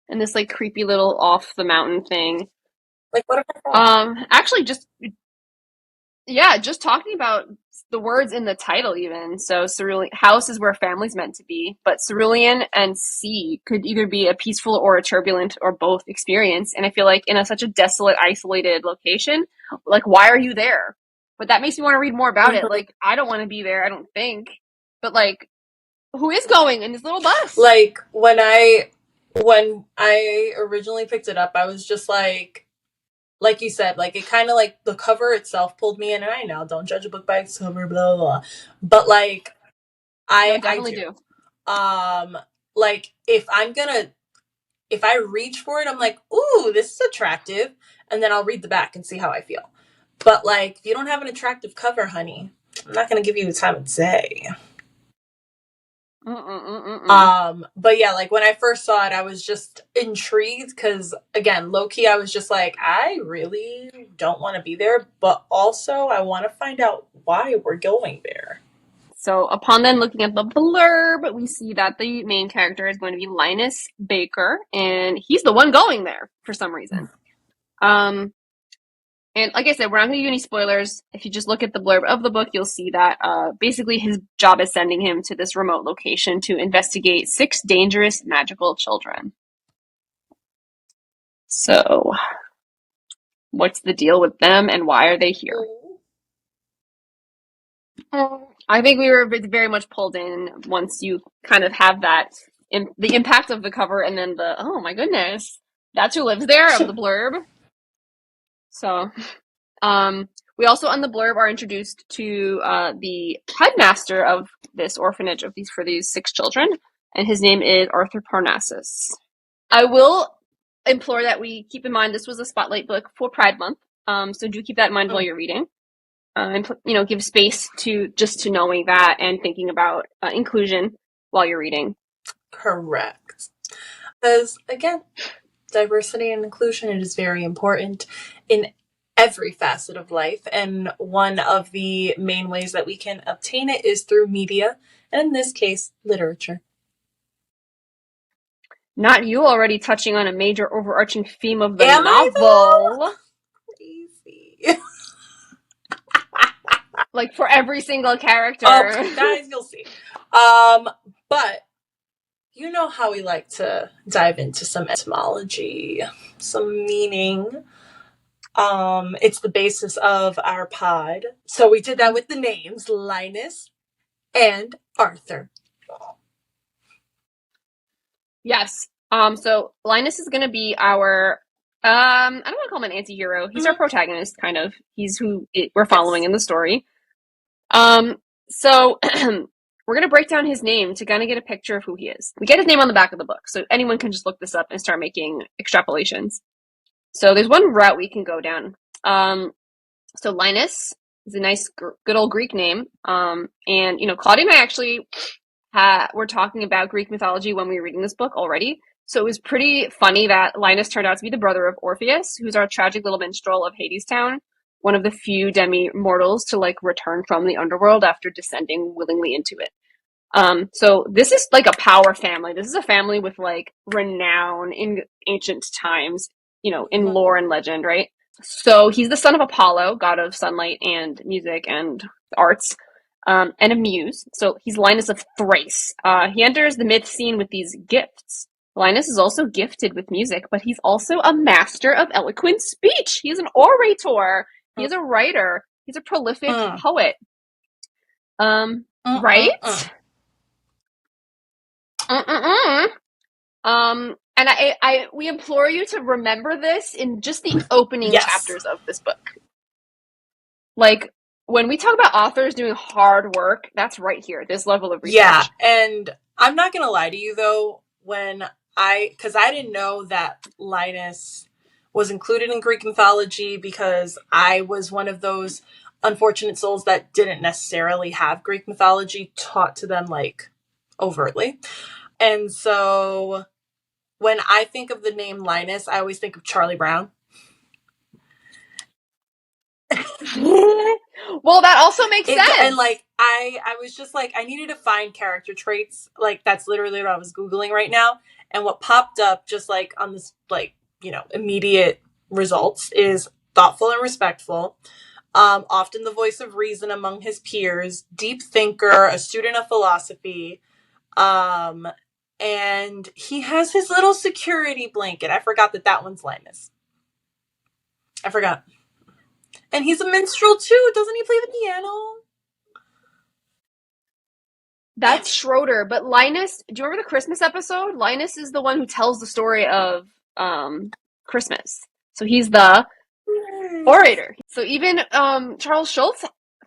and this like creepy little off the mountain thing. Like, what if I fall? Actually, just talking about the words in the title even. So cerulean house is where family's meant to be, but cerulean and sea could either be a peaceful or a turbulent or both experience. And I feel like in such a desolate, isolated location, like why are you there? But that makes me want to read more about it. Like I don't want to be there, I don't think. But like who is going in this little bus? Like when I originally picked it up, I was just like you said, like it kind of like the cover itself pulled me in, and I know don't judge a book by its cover, blah blah blah. But like No, I definitely do. do. Like if I reach for it, I'm like, ooh, this is attractive, and then I'll read the back and see how I feel. But like if you don't have an attractive cover, honey, I'm not gonna give you the time of day. But yeah, like when I first saw it, I was just intrigued because again, low key, I was just like, I really don't want to be there, but also I want to find out why we're going there. So upon then looking at the blurb, we see that the main character is going to be Linus Baker, and he's the one going there for some reason. And like I said, we're not going to give you any spoilers. If you just look at the blurb of the book, you'll see that basically his job is sending him to this remote location to investigate 6 dangerous magical children. So, what's the deal with them and why are they here? I think we were very much pulled in once you kind of have that, the impact of the cover and then the, oh my goodness, that's who lives there of the blurb. So, we also on the blurb are introduced to the headmaster of this orphanage for these 6 children, and his name is Arthur Parnassus. I will implore that we keep in mind this was a spotlight book for Pride Month, so do keep that in mind while you're reading, and give space to knowing that and thinking about inclusion while you're reading. Correct. Because again, diversity and inclusion, it is very important in every facet of life, and one of the main ways that we can obtain it is through media, and in this case, literature. Not you already touching on a major overarching theme of the Am novel. Crazy. Like for every single character. Oh, guys, you'll see. But you know how we like to dive into some etymology, some meaning. It's the basis of our pod. So we did that with the names Linus and Arthur. Yes. So Linus is going to be our, I don't want to call him an anti-hero. He's our protagonist, kind of. He's who we're following in the story. So we're going to break down his name to kind of get a picture of who he is. We get his name on the back of the book, so anyone can just look this up and start making extrapolations. So there's one route we can go down. So Linus is a nice, good old Greek name. And, Claudia and I actually were talking about Greek mythology when we were reading this book already. So it was pretty funny that Linus turned out to be the brother of Orpheus, who's our tragic little minstrel of Hadestown, one of the few demi-mortals to return from the underworld after descending willingly into it. So this is like a power family. This is a family with renown in ancient times, in lore and legend, right? So he's the son of Apollo, god of sunlight and music and arts, and a muse. So he's Linus of Thrace. He enters the myth scene with these gifts. Linus is also gifted with music, but he's also a master of eloquent speech. He's an orator. He's a writer. He's a prolific poet. Right? And we implore you to remember this in just the opening chapters of this book. Like, when we talk about authors doing hard work, that's right here, this level of research. Yeah, and I'm not going to lie to you, though, because I didn't know that Linus was included in Greek mythology, because I was one of those unfortunate souls that didn't necessarily have Greek mythology taught to them, overtly. And so when I think of the name Linus, I always think of Charlie Brown. Well, that also makes sense. And like I was just like, I needed to find character traits. Like that's literally what I was Googling right now. And what popped up just like on this like, immediate results is thoughtful and respectful. Often the voice of reason among his peers, deep thinker, a student of philosophy. And he has his little security blanket. I forgot that one's Linus. I forgot. And he's a minstrel too. Doesn't he play the piano? That's Schroeder, but Linus, do you remember the Christmas episode? Linus is the one who tells the story of Christmas. So he's the orator. So even Charles Schultz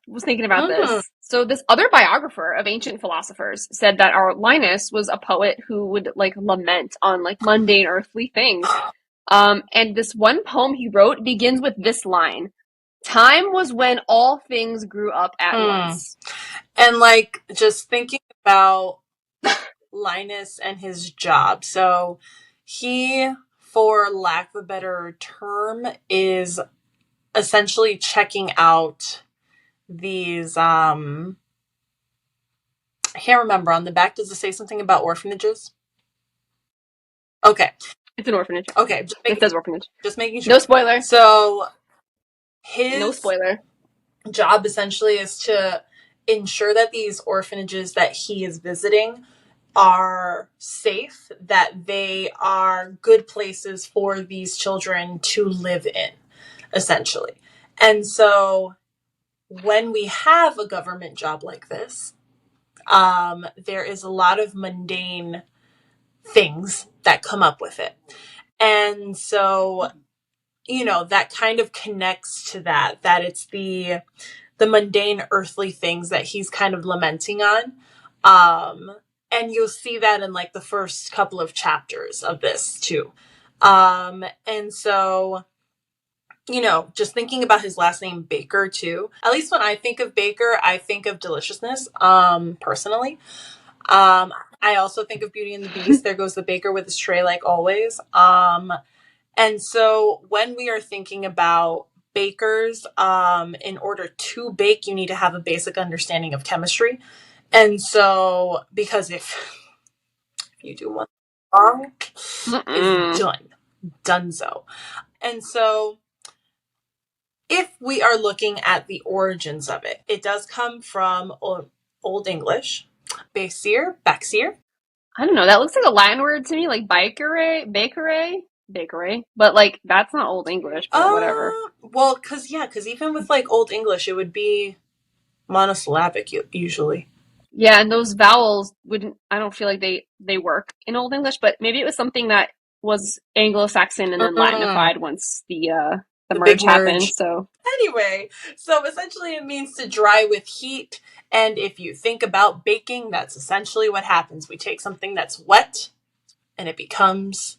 was thinking about this. So this other biographer of ancient philosophers said that our Linus was a poet who would like lament on like mundane earthly things. And this one poem he wrote begins with this line: "Time was when all things grew up at once." And like just thinking about Linus and his job. So he, for lack of a better term, is essentially checking out these I can't remember, on the back does it say something about orphanages? Okay. It's an orphanage. Okay. It says orphanage. Just making sure. No spoiler. So his no spoiler. job essentially is to ensure that these orphanages that he is visiting are safe, that they are good places for these children to live in, essentially. And so when we have a government job like this, there is a lot of mundane things that come up with it. And so, that kind of connects to that it's the mundane earthly things that he's kind of lamenting on. And you'll see that in like the first couple of chapters of this too. And so, just thinking about his last name, Baker, too. At least when I think of Baker, I think of deliciousness, personally. I also think of Beauty and the Beast. There goes the baker with his tray, like always. And so when we are thinking about bakers, in order to bake, you need to have a basic understanding of chemistry. And so, because if you do one wrong, it's donezo. And so, if we are looking at the origins of it, it does come from Old English, baker. I don't know. That looks like a Latin word to me, like bakery. But like that's not Old English, but whatever. Well, because even with like Old English, it would be monosyllabic usually. Yeah, and those vowels wouldn't. I don't feel like they work in Old English, but maybe it was something that was Anglo-Saxon and then Latinified once the merge happened. So anyway, so essentially it means to dry with heat. And if you think about baking, that's essentially what happens. We take something that's wet and it becomes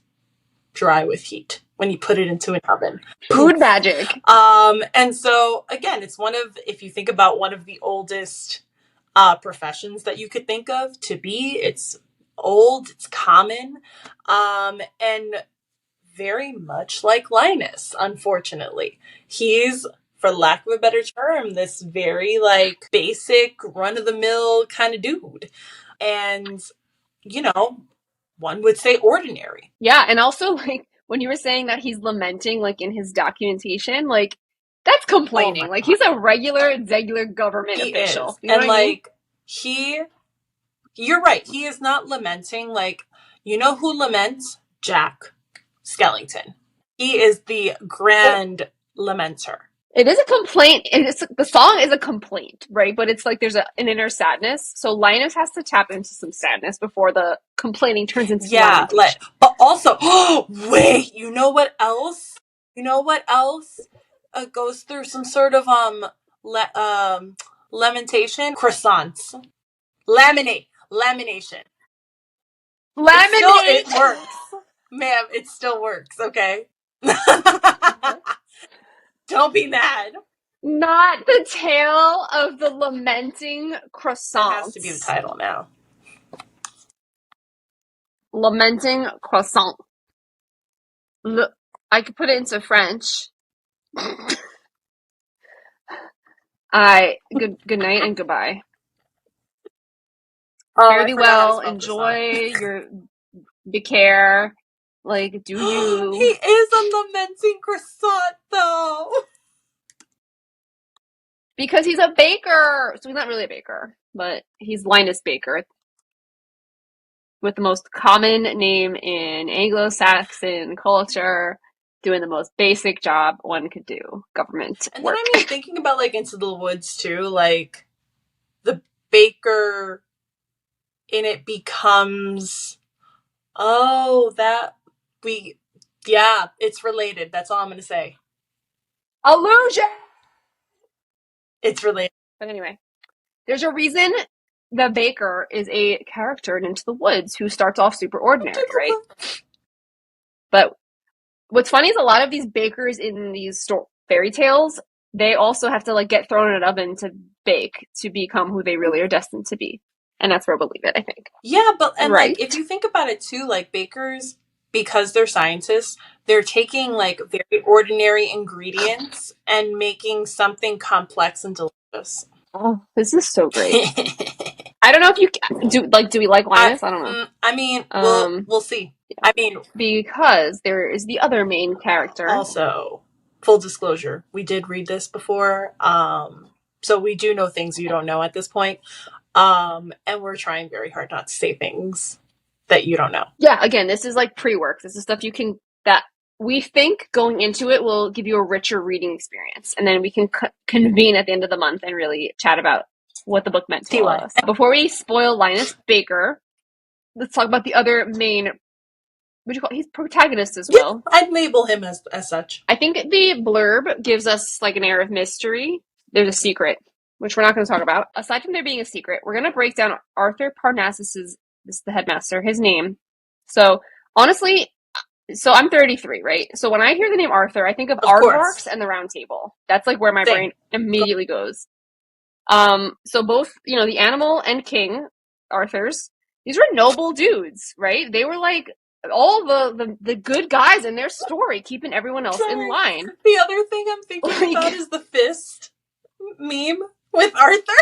dry with heat when you put it into an oven. Food magic. And so again, it's if you think about one of the oldest professions that you could think of to be, it's old, it's common, and very much like Linus, unfortunately. He's, for lack of a better term, this very like basic run-of-the-mill kind of dude. And, one would say ordinary. Yeah, and also like when you were saying that he's lamenting like in his documentation, like that's complaining. Oh like he's a regular government official. Is. You know and like I mean? You're right. He is not lamenting. Like, who laments? Jack Skellington. He is the grand lamenter. It is a complaint. The song is a complaint, right? But it's like there's an inner sadness. So Linus has to tap into some sadness before the complaining turns into lamentation. But also, wait, you know what else? Goes through some sort of lamentation? Croissants. Lamination. It works. Ma'am, it still works, okay? Don't be mad. Not the tale of the lamenting croissant. That has to be the title now. Lamenting croissant. Look, I could put it into French. Good night and goodbye. Oh, Fare I thee forgot how to well. spell croissant. Enjoy your be care. Like, do He you? is a lamenting croissant, though. Because he's a baker. So he's not really a baker, but he's Linus Baker with the most common name in Anglo-Saxon culture, doing the most basic job one could do, government And then, work. I mean, thinking about, like, Into the Woods, too, like, the baker in it becomes, yeah, it's related. That's all I'm going to say. Allusion! It's related. But anyway, there's a reason the baker is a character in Into the Woods who starts off super ordinary, right? But what's funny is a lot of these bakers in these fairy tales, they also have to like get thrown in an oven to bake to become who they really are destined to be. And that's where we'll leave it, I think. Yeah, but, and right? Like, if you think about it too, like, bakers, because they're scientists, they're taking, like, very ordinary ingredients and making something complex and delicious. Oh, this is so great. I don't know if you do. Like, do we like Linus? I don't know. I mean, we'll see. I mean, because there is the other main character. Also, full disclosure, we did read this before, so we do know things you don't know at this point, and we're trying very hard not to say things that you don't know. Yeah, again, this is like pre-work. This is stuff that we think going into it will give you a richer reading experience, and then we can convene at the end of the month and really chat about what the book meant to all of us. Before we spoil Linus Baker, let's talk about the other main. What do you call? He's protagonist as well. Yeah, I'd label him as such. I think the blurb gives us like an air of mystery. There's a secret, which we're not going to talk about. Aside from there being a secret, we're going to break down Arthur Parnassus's, this is the headmaster, his name. So honestly, I'm 33, right? So when I hear the name Arthur, I think of aardvarks and the Round Table. That's like where my brain immediately goes. So both, the animal and king Arthurs, these were noble dudes, right? They were like all the good guys in their story, keeping everyone else in line. The other thing I'm thinking about is the fist meme with Arthur.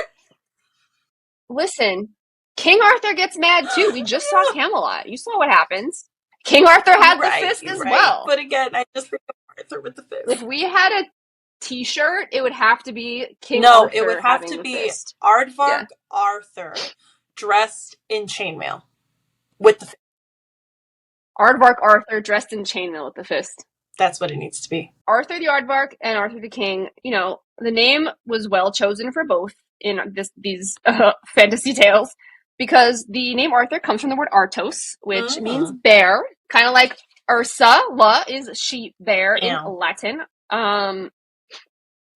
Listen, King Arthur gets mad too. We just saw Camelot. You saw what happens. King Arthur had the fist as well. But again, I just think of Arthur with the fist. If we had a T-shirt, it would have to be King Arthur. No, it would have to be Aardvark Arthur dressed in chainmail with the fist. Aardvark Arthur dressed in chainmail with the fist. That's what it needs to be. Arthur the Aardvark and Arthur the King, the name was well chosen for both in these fantasy tales because the name Arthur comes from the word Artos, which means bear, kind of like Ursula is sheep bear in Latin.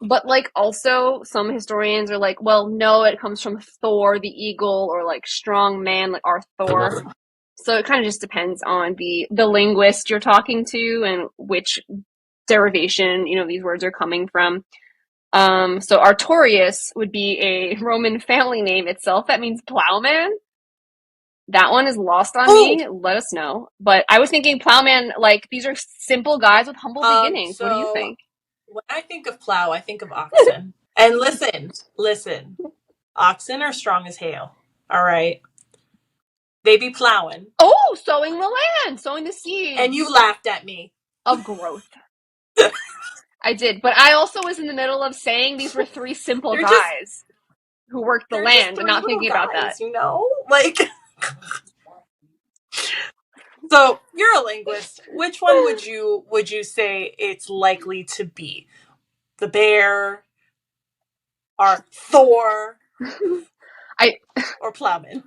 But like also some historians are like, well, no, it comes from Thor the eagle or like strong man like Arthur. So it kind of just depends on the linguist you're talking to and which derivation, these words are coming from. So Artorius would be a Roman family name itself. That means plowman. That one is lost on me. Let us know. But I was thinking plowman, like these are simple guys with humble beginnings. What do you think? When I think of plow, I think of oxen. And listen. Oxen are strong as hail. All right. They be plowing. Oh, sowing the land, sowing the seeds. And you laughed at me. Of growth. I did. But I also was in the middle of saying these were three simple guys who worked the land and not thinking about that. Like... So you're a linguist. Which one would you say it's likely to be? The bear, or Thor, or plowman?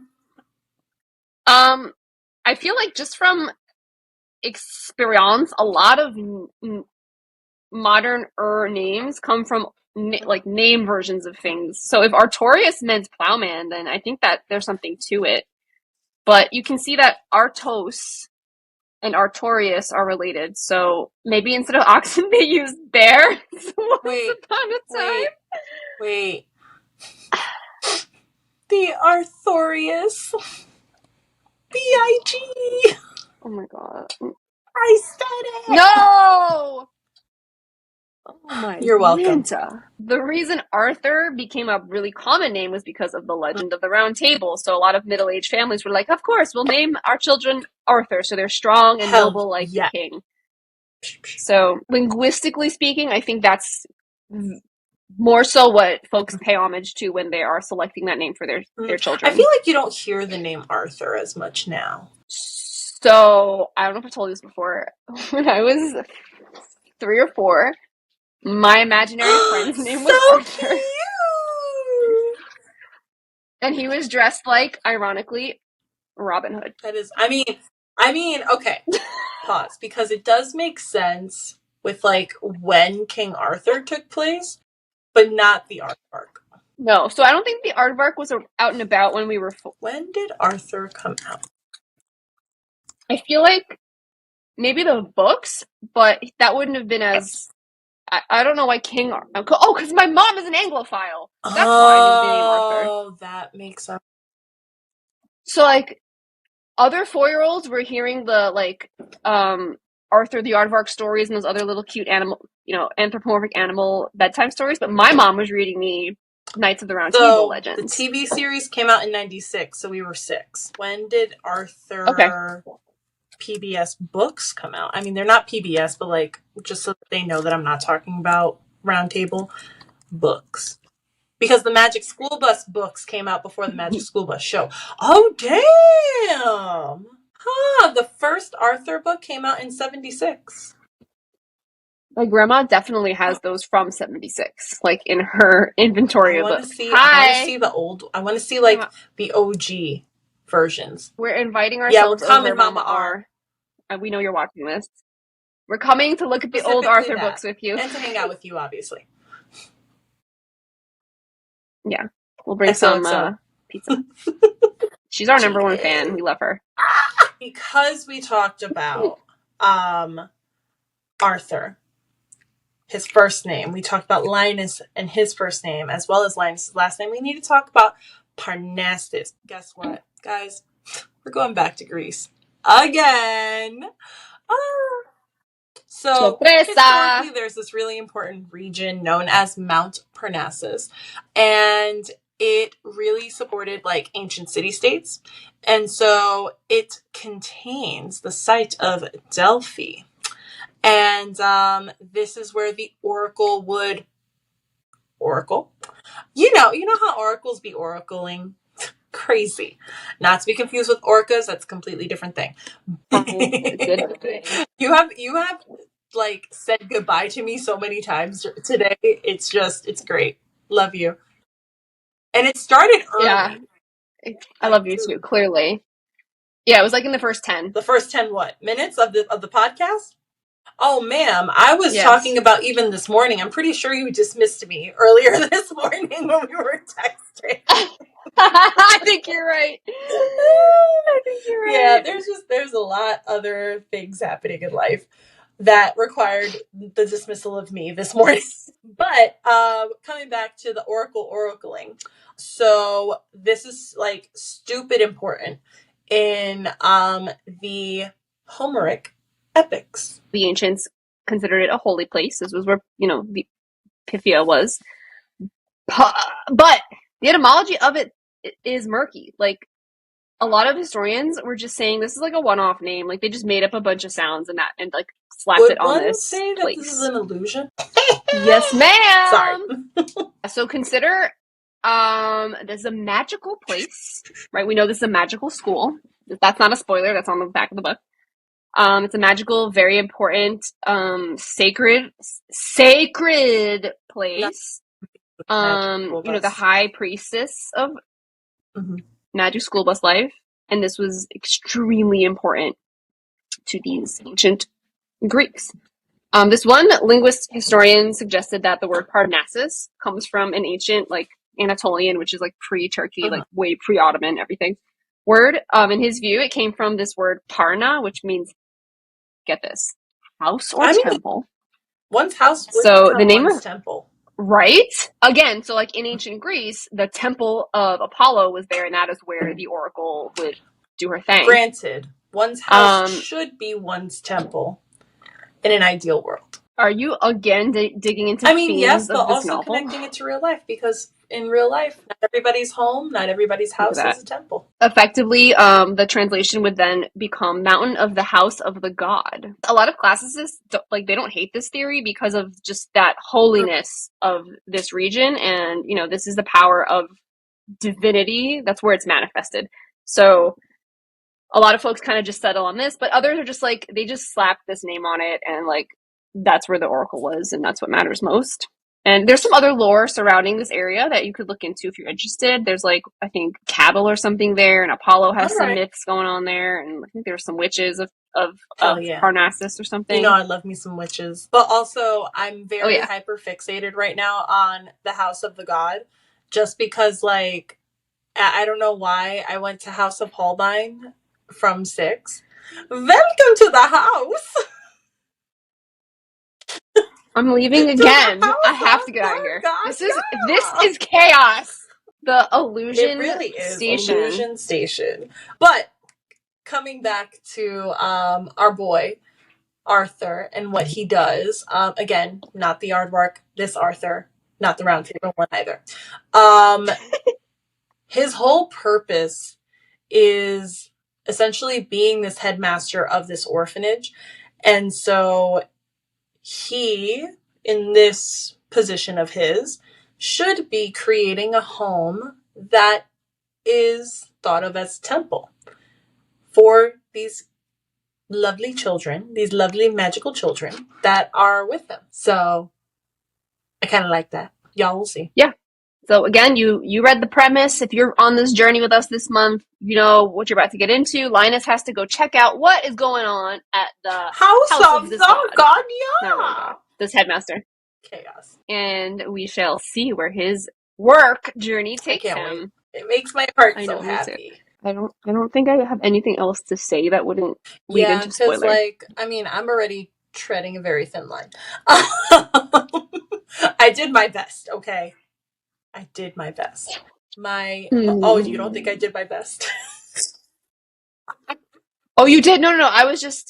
I feel like just from experience, a lot of modern names come from like name versions of things. So if Artorius meant plowman, then I think that there's something to it. But you can see that Artos and Artorius are related. So maybe instead of oxen, they use bear. Once upon a time. Wait. The Artorius. B-I-G. Oh my god. I said it. No! Oh my You're welcome. Lanta. The reason Arthur became a really common name was because of the legend of the Round Table. So a lot of middle-aged families were like, of course, we'll name our children Arthur, so they're strong and Hell noble like yeah. the king. So linguistically speaking, I think that's more so what folks pay homage to when they are selecting that name for their children. I feel like you don't hear the name Arthur as much now. So I don't know if I told you this before. When I was 3 or 4, my imaginary friend's name was So Arthur. cute! And he was dressed like, ironically, Robin Hood. That is, I mean, okay, pause, because it does make sense with like when King Arthur took place, but not the aardvark. No, so I don't think the aardvark was out and about when we were. When did Arthur come out? I feel like maybe the books, but that wouldn't have been as. I don't know why King. Oh, because my mom is an Anglophile. That's why I knew the name Arthur. Oh, that makes sense. So like, other 4-year-olds were hearing the like Arthur the Aardvark stories and those other little cute animal, anthropomorphic animal bedtime stories, but my mom was reading me Knights of the Round Table legends. The TV series came out in 96, so we were 6. When did Arthur PBS books come out? I mean, they're not PBS, but like, just so that they know that I'm not talking about Round Table books. Because the Magic School Bus books came out before the Magic School Bus show. Oh, damn! Huh, the first Arthur book came out in 76. My grandma definitely has those from 76, like in her inventory of books. I want to see like the OG versions. We're inviting ourselves we're coming, over, Mama R. We know you're watching this. We're coming to look at the old Arthur books with you. And to hang out with you, obviously. Yeah. We'll bring some pizza. She's our number one fan. We love her. Because we talked about Arthur, his first name. We talked about Linus and his first name, as well as Linus' last name. We need to talk about Parnassus. Guess what, guys? We're going back to Greece again. So historically, there's this really important region known as Mount Parnassus, and it really supported like ancient city-states. And so it contains the site of Delphi. And this is where the oracle would oracle. You know how oracles be oracling? Crazy. Not to be confused with orcas, that's a completely different thing. You have like said goodbye to me so many times today. It's great. Love you. And it started early. Yeah. I love you too, clearly. Yeah, it was like in the first 10. The first 10 what? Minutes of the podcast? Oh, ma'am, I was talking about even this morning. I'm pretty sure you dismissed me earlier this morning when we were texting. I think you're right. Yeah, there's a lot other things happening in life that required the dismissal of me this morning. But coming back to the oracling. So this is like stupid important in the Homeric epics. The ancients considered it a holy place. This was where, the Pythia was. But the etymology of it is murky. Like, a lot of historians were just saying this is like a one-off name. Like, they just made up a bunch of sounds and like slapped it on this place. Would one say that this is an allusion? Yes, ma'am! Sorry. So consider there's a magical place, right? We know this is a magical school. That's not a spoiler. That's on the back of the book. It's a magical, very important, sacred place. The high priestess of Magic School Bus life, and this was extremely important to these ancient Greeks. This one linguist historian suggested that the word Parnassus comes from an ancient, like, Anatolian, which is like pre-Turkey, like way pre-Ottoman, everything, word. In his view, it came from this word Parna, which means, get this, house or temple. One's house. So the name of temple, right? Again, so like in ancient Greece, the temple of Apollo was there, and that is where the oracle would do her thing. Granted, one's house should be one's temple in an ideal world. Are you again digging into themes yes, but of this also novel? connecting it to real life, because in real life, not everybody's home, not everybody's house is a temple. Effectively, the translation would then become Mountain of the House of the God. A lot of classicists, they don't hate this theory because of just that holiness of this region, and, this is the power of divinity. That's where it's manifested. So a lot of folks kind of just settle on this, but others are just like, they just slap this name on it, and that's where the oracle was, and that's what matters most. And there's some other lore surrounding this area that you could look into if you're interested. There's I think cattle or something there, and Apollo has some myths going on there, and I think there's some witches of Parnassus or something. I love me some witches. But also, I'm very hyper fixated right now on the House of the God, just because, I don't know why I went to House of Holbein from 6. Welcome to the house. I'm leaving again. I have to get out of here. This is chaos. The allusion station. Allusion station. But coming back to our boy Arthur and what he does. Again, not the aardvark. This Arthur, not the round table one either. His whole purpose is essentially being this headmaster of this orphanage. And so he, in this position of his, should be creating a home that is thought of as temple for these lovely children, these lovely magical children that are with them. So I kind of like that. Y'all will see. Yeah. So again, you read the premise. If you're on this journey with us this month, you know what you're about to get into. Linus has to go check out what is going on at the house of this god. Yeah. This headmaster. Chaos. And we shall see where his work journey takes him. Wait. It makes my heart so happy. I don't think I have anything else to say that wouldn't lead into spoiler. I'm already treading a very thin line. I did my best, okay? I did my best. Oh, you don't think I did my best? Oh, you did? No. I was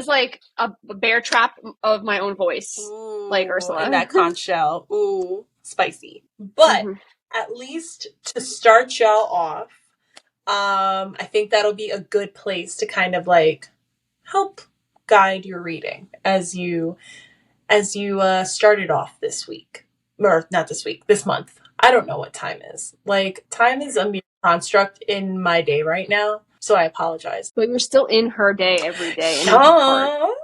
like a bear trap of my own voice. Ooh, like Ursula. And that conch shell. Ooh, spicy. But at least to start y'all off, I think that'll be a good place to kind of help guide your reading as you started off this week. Or not this week, this month. I don't know what time is. Time is a mere construct in my day right now, so I apologize. But you're still in her day every day. Oh,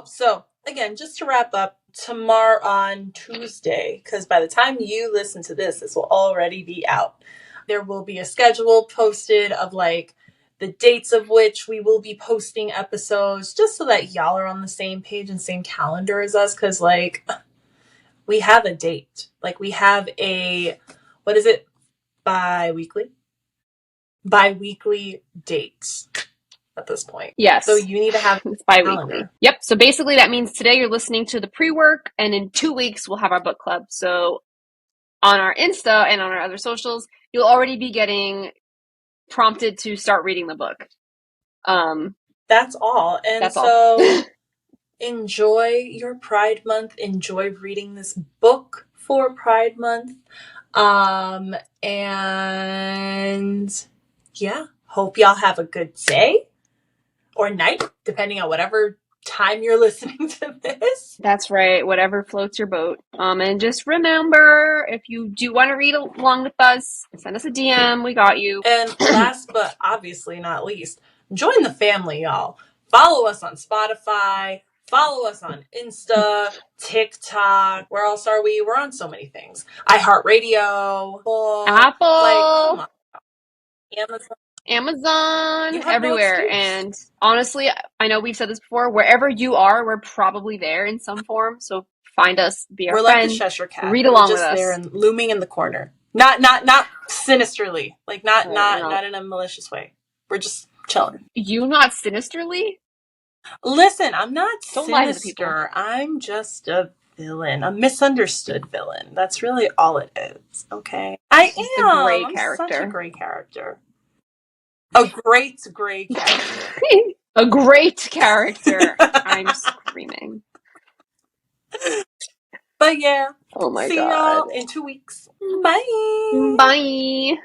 so again, just to wrap up, tomorrow on Tuesday, because by the time you listen to this will already be out. There will be a schedule posted of the dates of which we will be posting episodes, just so that y'all are on the same page and same calendar as us, because we have a date. We have a, what is it? Bi-weekly dates at this point. Yes. So you need to have it's bi-weekly. Yep. So basically that means today you're listening to the pre-work, and in 2 weeks we'll have our book club. So on our Insta and on our other socials, you'll already be getting prompted to start reading the book. That's all. And that's so all. Enjoy your Pride Month. Enjoy reading this book for Pride Month. And yeah, hope y'all have a good day or night, depending on whatever time you're listening to this. That's right. Whatever floats your boat. And just remember, if you do want to read along with us, send us a DM. We got you. And last but obviously not least, join the family, y'all. Follow us on Spotify. Follow us on Insta, TikTok. Where else are we? We're on so many things. iHeartRadio. Apple. Come on. Amazon, everywhere. And honestly, I know we've said this before, wherever you are, we're probably there in some form. So find us, be our friend. We're like the Cheshire Cat. Read along with us. We're just there and looming in the corner. Not sinisterly. Not in a malicious way. We're just chilling. You not sinisterly? Listen, I'm not Don't sinister. lie to the people. I'm just a villain, a misunderstood villain. That's really all it is. Okay, I am a gray character. Such a great character. A great gray character. A great character. I'm screaming. But yeah, Oh my see god. y'all in 2 weeks. Bye. Bye.